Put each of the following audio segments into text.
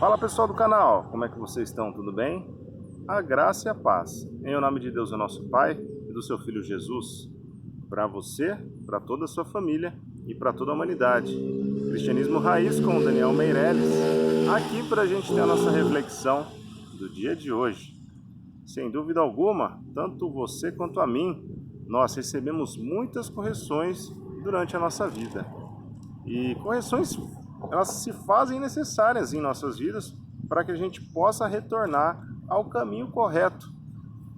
Fala pessoal do canal, como é que vocês estão? Tudo bem? A graça e a paz, em o nome de Deus, o nosso Pai, e do seu Filho Jesus, para você, para toda a sua família e para toda a humanidade. Cristianismo Raiz com o Daniel Meirelles, aqui para a gente ter a nossa reflexão do dia de hoje. Sem dúvida alguma, tanto você quanto a mim, nós recebemos muitas correções durante a nossa vida. E correções, elas se fazem necessárias em nossas vidas para que a gente possa retornar ao caminho correto.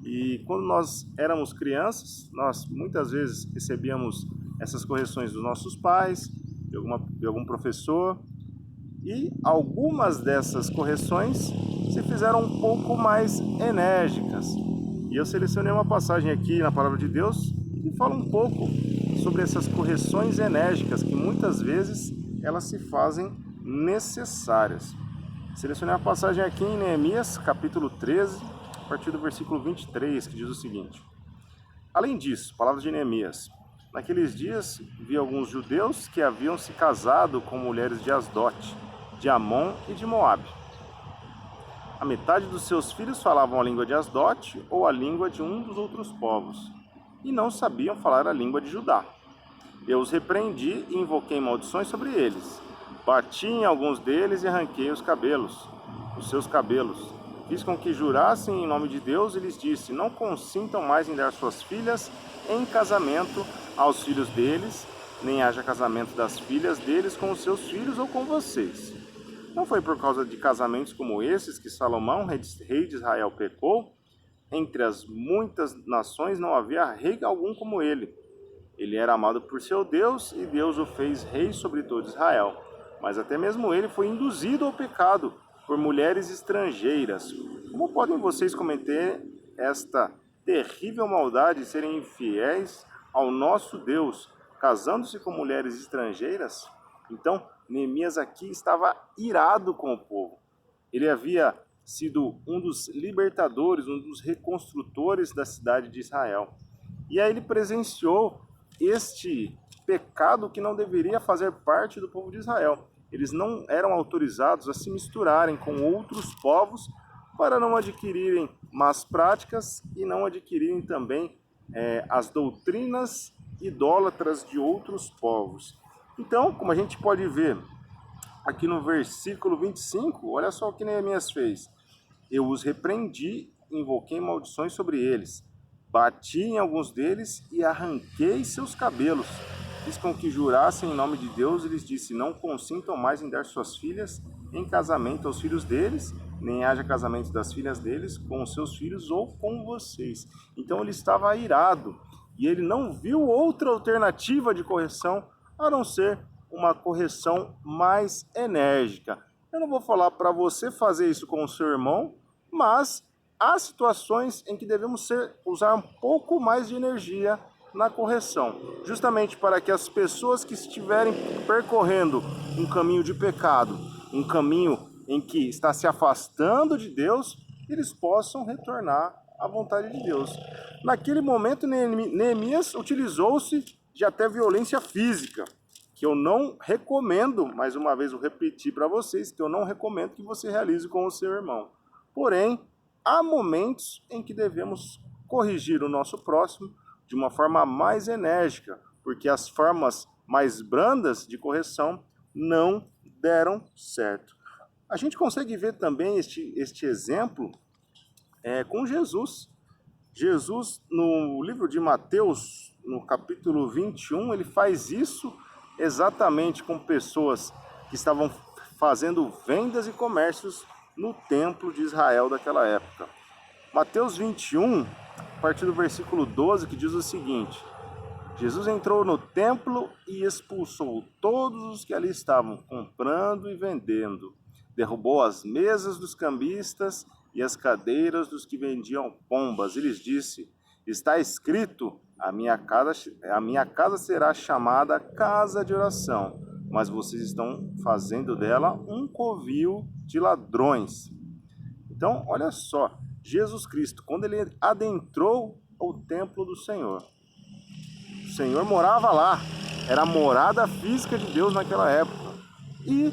E quando nós éramos crianças, nós muitas vezes recebíamos essas correções dos nossos pais, de algum professor, e algumas dessas correções se fizeram um pouco mais enérgicas. E eu selecionei uma passagem aqui na Palavra de Deus que fala um pouco sobre essas correções enérgicas que muitas vezes elas se fazem necessárias. Selecionei uma passagem aqui em Neemias, capítulo 13, a partir do versículo 23, que diz o seguinte: Além disso, palavras de Neemias, naqueles dias vi alguns judeus que haviam se casado com mulheres de Asdote, de Amon e de Moabe. A metade dos seus filhos falavam a língua de Asdote ou a língua de um dos outros povos, e não sabiam falar a língua de Judá. Eu os repreendi e invoquei maldições sobre eles. Bati em alguns deles e arranquei os seus cabelos. Fiz com que jurassem em nome de Deus e lhes disse: não consintam mais em dar suas filhas em casamento aos filhos deles, nem haja casamento das filhas deles com os seus filhos ou com vocês. Não foi por causa de casamentos como esses que Salomão, rei de Israel, pecou? Entre as muitas nações não havia rei algum como ele. Ele era amado por seu Deus e Deus o fez rei sobre todo Israel. Mas até mesmo ele foi induzido ao pecado por mulheres estrangeiras. Como podem vocês cometer esta terrível maldade e serem infiéis ao nosso Deus, casando-se com mulheres estrangeiras? Então, Neemias aqui estava irado com o povo. Ele havia sido um dos libertadores, um dos reconstrutores da cidade de Israel. E aí ele presenciou este pecado que não deveria fazer parte do povo de Israel. Eles não eram autorizados a se misturarem com outros povos para não adquirirem más práticas e não adquirirem também as doutrinas idólatras de outros povos. Então, como a gente pode ver aqui no versículo 25, olha só o que Neemias fez. Eu os repreendi, invoquei maldições sobre eles. Bati em alguns deles e arranquei seus cabelos. Fiz com que jurassem em nome de Deus e lhes disse: não consintam mais em dar suas filhas em casamento aos filhos deles, nem haja casamento das filhas deles com os seus filhos ou com vocês. Então ele estava irado e ele não viu outra alternativa de correção a não ser uma correção mais enérgica. Eu não vou falar para você fazer isso com o seu irmão, mas há situações em que devemos usar um pouco mais de energia na correção, justamente para que as pessoas que estiverem percorrendo um caminho de pecado, um caminho em que está se afastando de Deus, eles possam retornar à vontade de Deus. Naquele momento, Neemias utilizou-se de até violência física, que eu não recomendo, mais uma vez eu repeti para vocês, que eu não recomendo que você realize com o seu irmão. Porém, há momentos em que devemos corrigir o nosso próximo de uma forma mais enérgica, porque as formas mais brandas de correção não deram certo. A gente consegue ver também este exemplo com Jesus. Jesus, no livro de Mateus, no capítulo 21, ele faz isso exatamente com pessoas que estavam fazendo vendas e comércios no templo de Israel daquela época. Mateus 21, a partir do versículo 12, que diz o seguinte: Jesus entrou no templo e expulsou todos os que ali estavam comprando e vendendo. Derrubou as mesas dos cambistas e as cadeiras dos que vendiam pombas. E lhes disse: está escrito, a minha casa será chamada casa de oração, mas vocês estão fazendo dela um covil de ladrões. Então, olha só, Jesus Cristo, quando ele adentrou o templo do Senhor, o Senhor morava lá, era a morada física de Deus naquela época. E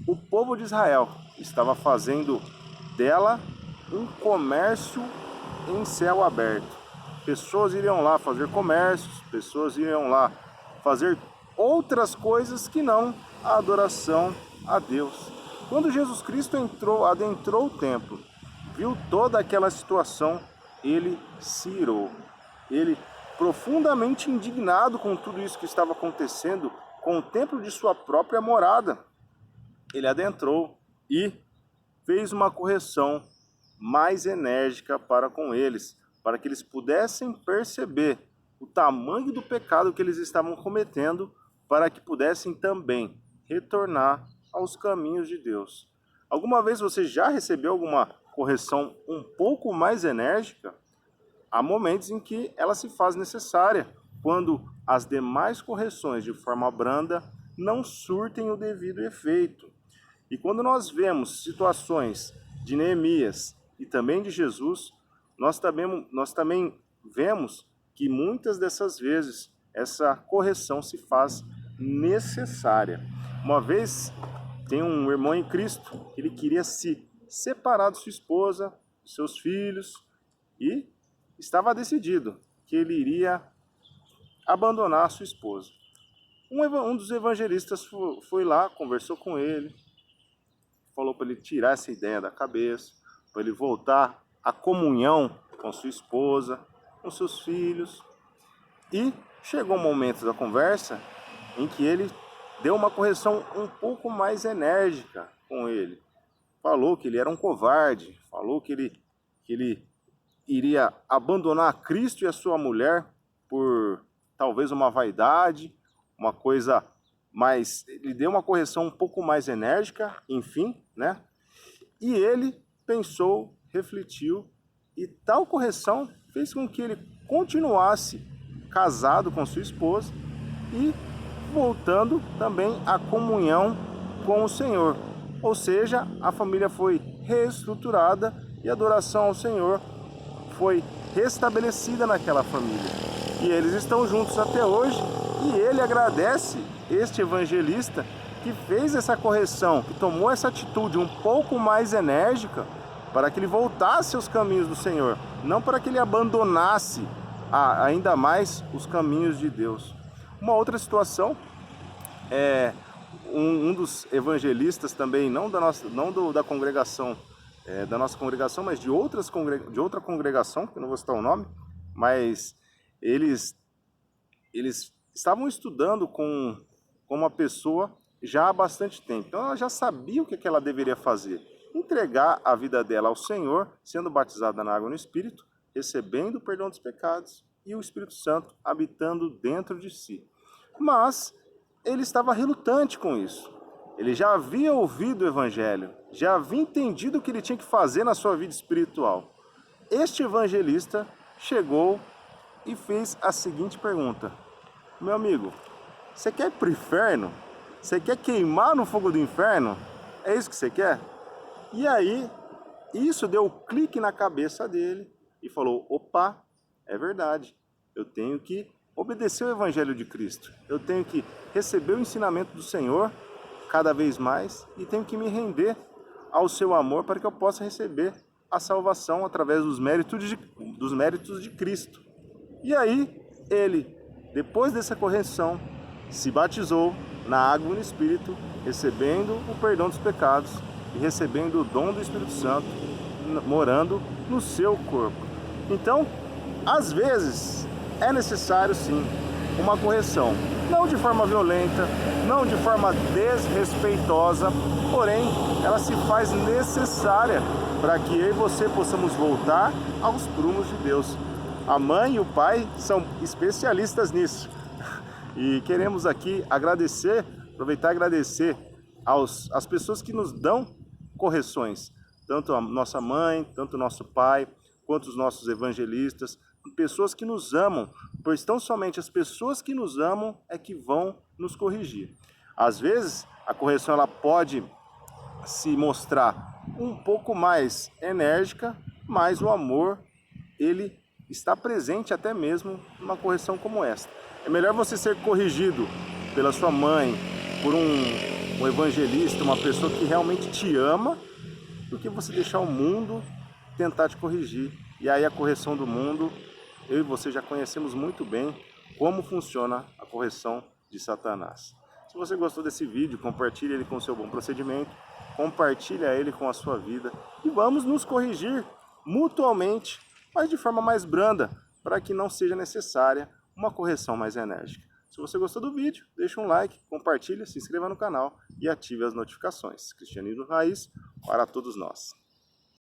o povo de Israel estava fazendo dela um comércio em céu aberto. Pessoas iriam lá fazer comércios, pessoas iriam lá fazer outras coisas que não a adoração a Deus. Quando Jesus Cristo adentrou o templo, viu toda aquela situação, ele se irou. Ele, profundamente indignado com tudo isso que estava acontecendo, com o templo de sua própria morada, ele adentrou e fez uma correção mais enérgica para com eles, para que eles pudessem perceber o tamanho do pecado que eles estavam cometendo, para que pudessem também retornar aos caminhos de Deus. Alguma vez você já recebeu alguma correção um pouco mais enérgica? Há momentos em que ela se faz necessária, quando as demais correções de forma branda não surtem o devido efeito. E quando nós vemos situações de Neemias e também de Jesus, nós também vemos que muitas dessas vezes essa correção se faz necessária. Uma vez tem um irmão em Cristo, ele queria se separar de sua esposa, de seus filhos, e estava decidido que ele iria abandonar a sua esposa. Um dos evangelistas foi lá, conversou com ele, falou para ele tirar essa ideia da cabeça, para ele voltar à comunhão com sua esposa, com seus filhos. E chegou um momento da conversa em que ele deu uma correção um pouco mais enérgica com ele. Falou que ele era um covarde, falou que ele iria abandonar Cristo e a sua mulher por talvez uma vaidade, uma coisa mais... Ele deu uma correção um pouco mais enérgica, enfim, né? E ele pensou, refletiu, e tal correção fez com que ele continuasse casado com sua esposa e voltando também à comunhão com o Senhor. Ou seja, a família foi reestruturada e a adoração ao Senhor foi restabelecida naquela família. E eles estão juntos até hoje, e ele agradece este evangelista que fez essa correção, que tomou essa atitude um pouco mais enérgica para que ele voltasse aos caminhos do Senhor, não para que ele abandonasse ainda mais os caminhos de Deus. Uma outra situação é um dos evangelistas também, não da congregação, da nossa congregação, mas de outra congregação, que eu não vou citar o nome, mas eles estavam estudando com uma pessoa já há bastante tempo. Então ela já sabia o que ela deveria fazer. Entregar a vida dela ao Senhor, sendo batizada na água e no Espírito, recebendo o perdão dos pecados e o Espírito Santo habitando dentro de si. Mas ele estava relutante com isso. Ele já havia ouvido o Evangelho, já havia entendido o que ele tinha que fazer na sua vida espiritual. Este evangelista chegou e fez a seguinte pergunta: meu amigo, você quer ir para o inferno? Você quer queimar no fogo do inferno? É isso que você quer? E aí, isso deu um clique na cabeça dele e falou: opa, é verdade, eu tenho que obedecer o Evangelho de Cristo. Eu tenho que receber o ensinamento do Senhor cada vez mais e tenho que me render ao seu amor para que eu possa receber a salvação através dos méritos de Cristo. E aí, ele, depois dessa correção, se batizou na água e no Espírito, recebendo o perdão dos pecados e recebendo o dom do Espírito Santo, morando no seu corpo. Então, às vezes, é necessário sim uma correção, não de forma violenta, não de forma desrespeitosa, porém ela se faz necessária para que eu e você possamos voltar aos prumos de Deus. A mãe e o pai são especialistas nisso. E queremos aqui aproveitar e agradecer às pessoas que nos dão correções, tanto a nossa mãe, tanto o nosso pai, quanto os nossos evangelistas, pessoas que nos amam, pois tão somente as pessoas que nos amam é que vão nos corrigir. Às vezes, a correção ela pode se mostrar um pouco mais enérgica, mas o amor, ele está presente até mesmo numa correção como esta. É melhor você ser corrigido pela sua mãe, por um evangelista, uma pessoa que realmente te ama, do que você deixar o mundo tentar te corrigir. E aí a correção do mundo, eu e você já conhecemos muito bem como funciona a correção de Satanás. Se você gostou desse vídeo, compartilhe ele com o seu bom procedimento, compartilha ele com a sua vida e vamos nos corrigir mutuamente, mas de forma mais branda, para que não seja necessária uma correção mais enérgica. Se você gostou do vídeo, deixa um like, compartilha, se inscreva no canal e ative as notificações. Cristianismo Raiz para todos nós.